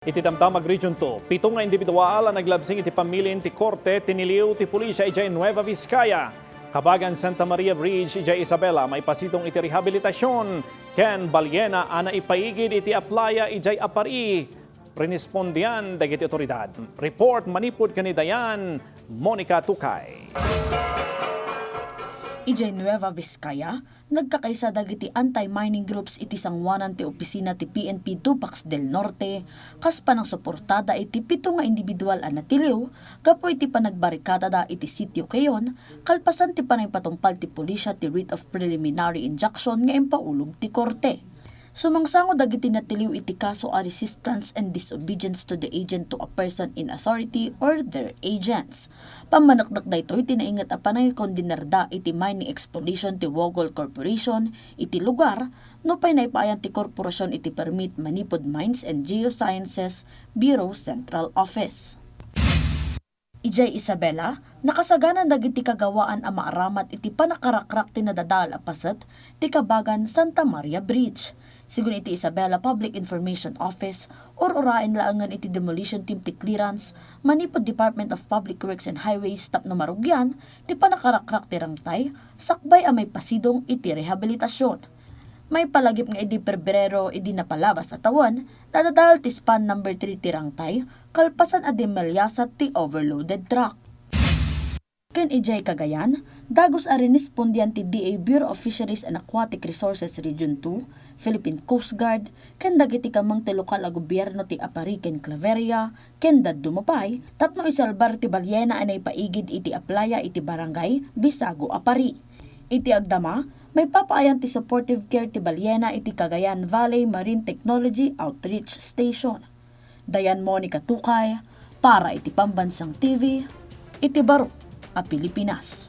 Iti Damdamag Region 2, pito nga indibidual ang naglabsing iti pammilin ti korte, tiniliw ti pulisya idiay Nueva Vizcaya. Kabagan Santa Maria Bridge idiay Isabela may pasitong iti rehabilitasyon. Ken Balyena naipaigid iti aplaya idiay Aparri. Renespondian dagiti otoridad. Report manipud kanidayan Monica Tukay. Idiay Nueva Vizcaya, nagkakaisa dagiti anti-mining groups iti sangwanan ti opisina ti PNP Tupacs del Norte, kas panang suportada iti pito nga individual a natiliw, gapo iti panagbarikada da iti sitio kayon, kalpasan ti panay patungpal ti pulisya ti writ of preliminary injunction nga impaulog ti korte. Sumangsango dagiti natiliw iti kaso a resistance and disobedience to the agent to a person in authority or their agents. Pamanakdak daytoy tinaingat a panay kondinerda iti mining exploration ti Wogol Corporation iti lugar no pay naipayan ti korporasyon iti permit manipod Mines and Geosciences Bureau Central Office. Idiay Isabela, nakasaganan dagiti kagawaan a maaramat iti panakarakrak ti nadadal a paset ti kabagan Santa Maria Bridge. Sigun iti Isabela Public Information Office or urain laangan iti demolition team ti clearance manipod Department of Public Works and Highways tapno marugyan ti panakarakrak ti rangtay sakbay a may pasidong iti rehabilitasyon. May palagip nga iti Pebrero iti napalabas at awan nadadal ti span number 3 ti rangtay kalpasan a demalyasat ti overloaded truck. Ken idiay Cagayan, dagos a renespondian ti DA Bureau of Fisheries and Aquatic Resources Region 2, Philippine Coast Guard, ken dagiti kamang ti lokal a gobyerno ti Aparri ken Claveria, ken dumapay, tapno isalbar ti Balyena a naipaigid iti aplaya iti barangay Bisago Aparri. Iti agdama, may papaayan ti supportive care ti Balyena iti Cagayan Valley Marine Technology Outreach Station. Dayan Monica Tukay, para iti Pambansang TV, iti Baro a Pilipinas.